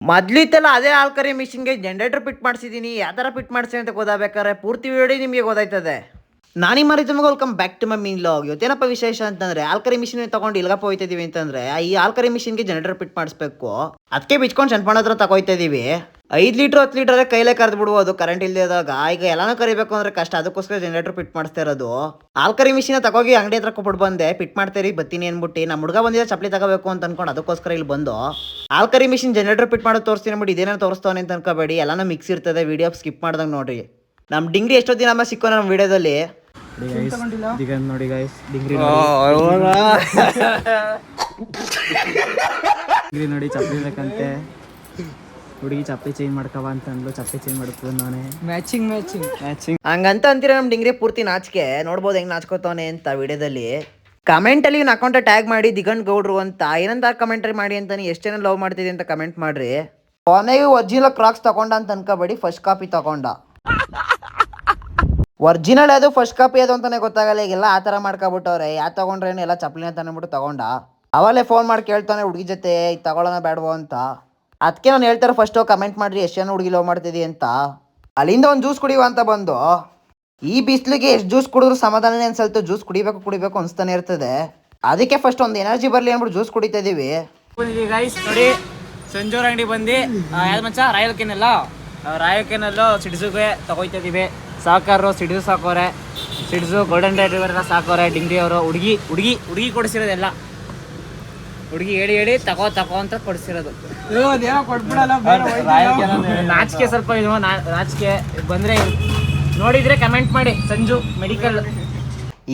ಮೊದ್ಲು ಇತ್ತಲ್ಲ ಅದೇ ಹಾಲ್ ಕರಿ ಮಿಷಿನ್ಗೆ ಜನರೇಟರ್ ಫಿಟ್ ಮಾಡಿಸಿದ್ದೀನಿ. ಯಾವ ಥರ ಫಿಟ್ ಮಾಡಿಸ್ತೀನಿ ಅಂತ ಗೊತ್ತಾಗಬೇಕಾದ್ರೆ ಪೂರ್ತಿ ವಿಡಿಯೋ ನಿಮಗೆ ಗೊತ್ತಾಯ್ತದೆ. ನಾನಿ ಮರಿತಮ್ಗೆ ವೆಲ್ಕಮ್ ಬ್ಯಾಕ್ ಟು ಮೈ ಮೀನ್ ಲಾಗ್. ಇವತ್ತೇನಪ್ಪ ವಿಶೇಷ ಅಂತಂದ್ರೆ ಆಲ್ಕರಿ ಮಿಷಿನ್ ತಗೊಂಡು ಇಲ್ಗಪ್ಪ ಹೋಯ್ತಾ ಇದೀವಿ ಅಂತಂದ್ರೆ ಈ ಆಲ್ಕರಿ ಮಿಷಿನ್ಗೆ ಜನರೇಟರ್ ಫಿಟ್ ಮಾಡಿಸ್ಬೇಕು. ಅದಕ್ಕೆ ಬಿಚ್ಕೊಂಡು ಚನ್ಪಣ್ಣ ಹತ್ರ ತಗೋಯ್ತಾ ಇದೀವಿ. 5 ಲೀಟರ್ 10 ಲೀಟರ್ ಕೈಲೇ ಕರೆದು ಬಿಡ್ಬೋದು ಕರೆಂಟ್ ಇಲ್ಲದಾಗ. ಈಗ ಎಲ್ಲಾನು ಕರಿಬೇಕು ಅಂದ್ರೆ ಕಷ್ಟ, ಅದಕ್ಕೋಸ್ಕರ ಜನರೇಟರ್ ಫಿಟ್ ಮಾಡಿಸ್ತಾ ಇರೋದು. ಆಲ್ಕರಿ ಮಿಷಿನ್ ತಗೋಗಿ ಅಂಗಡಿ ಹತ್ರ ಕೊಟ್ಬಿಟ್ಟು ಬಂದೆ, ಫಿಟ್ ಮಾಡ್ತೀರಿ ಬತ್ತೀನಿ ಅನ್ಬಿಟ್ಟು. ನಮ್ಮ ಹುಡುಗ ಬಂದಿದ್ದ ಚಪ್ಪಲಿ ತಗೋಬೇಕು ಅಂತ ಅನ್ಕೊಂಡು ಅದಕ್ಕೋಸ್ಕರ ಇಲ್ಲಿ ಬಂದು ಆಲ್ಕರಿ ಮಿಷಿನ್ ಜನರೇಟರ್ ಫಿಟ್ ಮಾಡೋದು ತೋರಿಸ್ತೀನಿ ಅಂದ್ಬಿಟ್ಟು ಇದೇನೋ ತೋರಿಸ್ತಾನೆ ಅಂತ ಅನ್ಕೋಬೇಡಿ, ಎಲ್ಲಾನು ಮಿಕ್ಸ್ ಇರ್ತದೆ. ವಿಡಿಯೋ ಸ್ಕಿಪ್ ಮಾಡ್ದಂಗೆ ನೋಡ್ರಿ. ನಮ್ಮ ಡಿಂಗ್ರಿ ಎಷ್ಟೊತ್ತಿನ ನಮ್ಮ ಸಿಕ್ಕೋ ನಮ್ಮ ವಿಡಿಯೋದಲ್ಲಿ ನೋಡಿ ಗೈಸ್, ಡಿಂಗ್ರಿ ನೋಡಿ ಚಪ್ಪಲಿ ಬೇಕಂತೆ. ಹುಡುಗಿ ಚಪ್ಪಲಿ ಚೇಂಜ್ ಮಾಡ್ಕವ ಅಂತ ಅಂದ್ಲು, ಚಪ್ಪಲಿ ಚೇಂಜ್ ಮಾಡ್ಕೊಂಡು ನಾನೇ ಮ್ಯಾಚಿಂಗ್ ಹಂಗಂತ ಅಂತೀರ ನಮ್ಮ ಡಿಂಗ್ರಿ ಪೂರ್ತಿ ನಾಚಿಕೆ. ನೋಡ್ಬೋದು ಹೆಂಗ್ ನಾಚ್ಕೋತಾನೆ ಅಂತ ವಿಡಿಯೋದಲ್ಲಿ. ಕಮೆಂಟ್ ಅಲ್ಲಿ ಇವ್ನ ಅಕೌಂಟ್ ಟ್ಯಾಗ್ ಮಾಡಿ ದಿಗಂಟ್ ಗೌಡ್ರು ಅಂತ ಏನಂತ ಕಮೆಂಟ್ರಿ ಮಾಡಿ ಅಂತಾನೆ. ಎಷ್ಟು ಜನ ಲವ್ ಮಾಡ್ತಿದೆ ಅಂತ ಕಮೆಂಟ್ ಮಾಡ್ರಿ. ಕೊನೆಗೆ ಒರಿಜಿನಲ್ ಕ್ರಾಕ್ಸ್ ತಗೊಂಡ ಅಂತ ಅನ್ಕೋಬೇಡಿ, ಫಸ್ಟ್ ಕಾಪಿ ತಗೊಂಡ. ಒರಿಜಿನಲ್ ಅದು ಫಸ್ಟ್ ಕಾಪಿ ಅದು ಅಂತಾನೆ ಗೊತ್ತಾಗಲ್ಲ. ಈಗೆಲ್ಲ ಆ ಥರ ಮಾಡ್ಕೊಬಿಟ್ಟವ್ರೆ. ಯಾರು ತಗೊಂಡ್ರೇನು ಎಲ್ಲ ಚಪ್ಪಲಿ ಅಂತ ಅಂದ್ಬಿಟ್ಟು ತಗೊಂಡ. ಅವಲ್ಲೇ ಫೋನ್ ಮಾಡಿ ಕೇಳ್ತಾನೆ ಹುಡುಗಿ ಜೊತೆ ಇದು ತಗೊಳ್ಳೋಣ ಬೇಡವೋ ಅಂತ. ಅದಕ್ಕೆ ನಾನು ಹೇಳ್ತಾರೆ ಫಸ್ಟು ಕಮೆಂಟ್ ಮಾಡ್ರಿ ಎಷ್ಟು ಜನ ಹುಡುಗಿ ಲವ್ ಮಾಡ್ತಿದ್ದೀವಿ ಅಂತ. ಅಲ್ಲಿಂದ ಒಂದು ಜ್ಯೂಸ್ ಕುಡಿಯುವ ಅಂತ ಬಂದು, ಈ ಬಿಸಿಲಿಗೆ ಎಷ್ಟು ಜ್ಯೂಸ್ ಕುಡಿದ್ರು ಸಮಾಧಾನನೇ ಅನ್ಸಲ್ತು. ಜ್ಯೂಸ್ ಕುಡಿಬೇಕು ಅನಿಸ್ತಾನೆ ಇರ್ತದೆ. ಅದಕ್ಕೆ ಫಸ್ಟ್ ಒಂದು ಎನರ್ಜಿ ಬರಲಿ ಅಂದ್ಬಿಟ್ಟು ಜ್ಯೂಸ್ ಕುಡಿತಾ ಇದೀವಿ. ನೋಡಿ ಸಂಜೋರ್ ಅಂಗಡಿ ಬಂದು ಯಾವ್ದು ಮಚ್ಚ ರಾಯಲ್ ಕೆನಲ್ಲು ಸಿಡ್ಸುಗೆ ತಗೋಯ್ತಾ ಇದೀವಿ. ಸಾಕಾರು ಸಿಡ್ಸು ಸಾಕೋರೆ, ಸಿಡ್ಸು ಗೋಲ್ಡನ್ ಡ್ರೈವರ್ ಎಲ್ಲ ಸಾಕೋರೆ. ಡಿಂಗ್ರಿ ಅವರು ಹುಡುಗಿ ಕೊಡಿಸಿರೋದೆಲ್ಲ. ಹುಡುಗಿ ಹೇಳಿ ತಗೋ ಅಂತ ಕೊಡಿಸಿರೋದು. ನಾಚಿಕೆ ಸ್ವಲ್ಪ ಇದು ನಾಚಿಕೆ ಬಂದ್ರೆ ನೋಡಿದ್ರೆ ಕಮೆಂಟ್ ಮಾಡಿ. ಸಂಜು ಮೆಡಿಕಲ್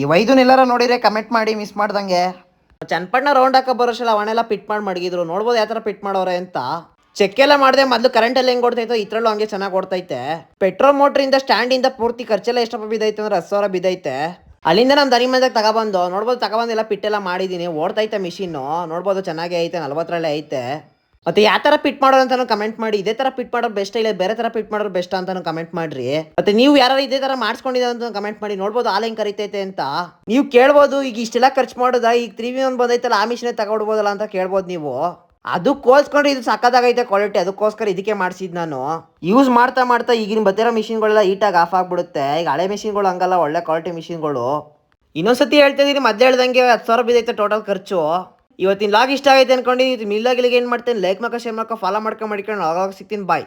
ಈ ವೈದ್ಯನೆಲ್ಲರ ನೋಡಿದ್ರೆ ಕಮೆಂಟ್ ಮಾಡಿ ಮಿಸ್ ಮಾಡ್ದಂಗೆ. ಚನ್ನಪಣ್ಣ ರೌಂಡ್ ಹಾಕ ಬರೋಷಲ್ಲ ಅವನ್ನೆಲ್ಲ ಪಿಟ್ ಮಾಡಿ ಮಡಗಿದ್ರು. ನೋಡ್ಬೋದು ಯಾವ ಥರ ಪಿಟ್ ಮಾಡೋರೆ ಅಂತ. ಚೆಕ್ ಎಲ್ಲ ಮಾಡಿದೆ. ಮೊದಲು ಕರೆಂಟಲ್ಲಿ ಹೆಂಗೆ ಓಡ್ತೈತೋ ಇದ್ರಲ್ಲೂ ಹಂಗೆ ಚೆನ್ನಾಗಿ ಓಡ್ತೈತೆ. ಪೆಟ್ರೋಲ್ ಮೋಟ್ರಿಂದ ಸ್ಟ್ಯಾಂಡಿಂದ ಪೂರ್ತಿ ಖರ್ಚೆಲ್ಲ ಎಷ್ಟಪ್ಪ ಬಿದ್ದೈತೆ ಅಂದ್ರೆ 10,000 ಬಿದ್ದೈತೆ. ಅಲ್ಲಿಂದ ನಮ್ಮ ದನಿ ಮಂದಾಗ ತಗೊಬಂದು ನೋಡ್ಬೋದು, ತಗೊಬಂದೆಲ್ಲ ಪಿಟ್ಟೆಲ್ಲ ಮಾಡಿದ್ದೀನಿ. ಓಡ್ತೈತೆ ಮಿಷಿನ್ನು, ನೋಡ್ಬೋದು ಚೆನ್ನಾಗೇ ಐತೆ. 40 ಐತೆ. ಮತ್ತೆ ಯಾವ ಥರ ಪಿಟ್ ಮಾಡೋರು ಅಂತಾನು ಕಮೆಂಟ್ ಮಾಡಿ. ಇದೇ ಥರ ಪಿಟ್ ಮಾಡೋರು ಬೆಸ್ಟ್ ಇಲ್ಲ ಬೇರೆ ಥರ ಪಿಟ್ ಮಾಡೋರು ಬೆಸ್ಟ್ ಅಂತಾನು ಕಮೆಂಟ್ ಮಾಡ್ರಿ. ಮತ್ತೆ ನೀವು ಯಾರು ಇದೇ ಥರ ಮಾಡಿಸ್ಕೊಂಡಿದ್ದಾರೆ ಅಂತ ಕಮೆಂಟ್ ಮಾಡಿ. ನೋಡ್ಬೋದು ಹಾಲು ಹೆಂಗೆ ಕರಿತೈತೆ ಅಂತ. ನೀವು ಕೇಳ್ಬೋದು, ಈಗ ಇಷ್ಟೆಲ್ಲ ಖರ್ಚು ಮಾಡೋದಾ, ಈಗ 3v1 ಬಂದೈತಲ್ಲ ಆ ಮಿಷಿನೇ ತಗೊಡ್ಬೋದಲ್ಲ ಅಂತ ಕೇಳ್ಬೋದು ನೀವು. ಅದಕ್ಕೋಸ್ಕರ ಇದು ಸಕ್ಕತ್ತಾಗೈತೆ ಕ್ವಾಲಿಟಿ, ಅದಕ್ಕೋಸ್ಕರ ಇದಕ್ಕೆ ಮಾಡಿಸಿದ್ ನಾನು. ಯೂಸ್ ಮಾಡ್ತಾ ಈಗಿನ ಬರ್ತಿರೋ ಮಿಷಿನ್ಗಳೆಲ್ಲ ಹೀಟಾಗಿ ಆಫ್ ಆಗಿಬಿಡುತ್ತೆ. ಈಗ ಹಳೆ ಮಿಷಿನ್ಗಳು ಹಂಗಲ್ಲ, ಒಳ್ಳೆ ಕ್ವಾಲಿಟಿ ಮಿಷಿನ್ಗಳು. ಇನ್ನೊಂದ್ಸತಿ ಹೇಳ್ತಾ ಇದೀನಿ, ಮೊದಲು ಹೇಳ್ದಂಗೆ 10,000 ಬಿದ್ದೈತೆ ಟೋಟಲ್ ಖರ್ಚು. ಇವತ್ತಿನ ಲಾಗ್ ಇಷ್ಟ ಆಗೈತೆ ಅನ್ಕೊಂಡು ಮಿಲ್ಲಾಗಿಲಿಗೆ ಏನು ಮಾಡ್ತೇನೆ, ಲೈಕ್ ಶೇರ್ ಫಾಲೋ ಮಾಡ್ಕೊಂಡು ಆಗಾಗ ಸಿಗ್ತೀನಿ. ಬಾಯ್.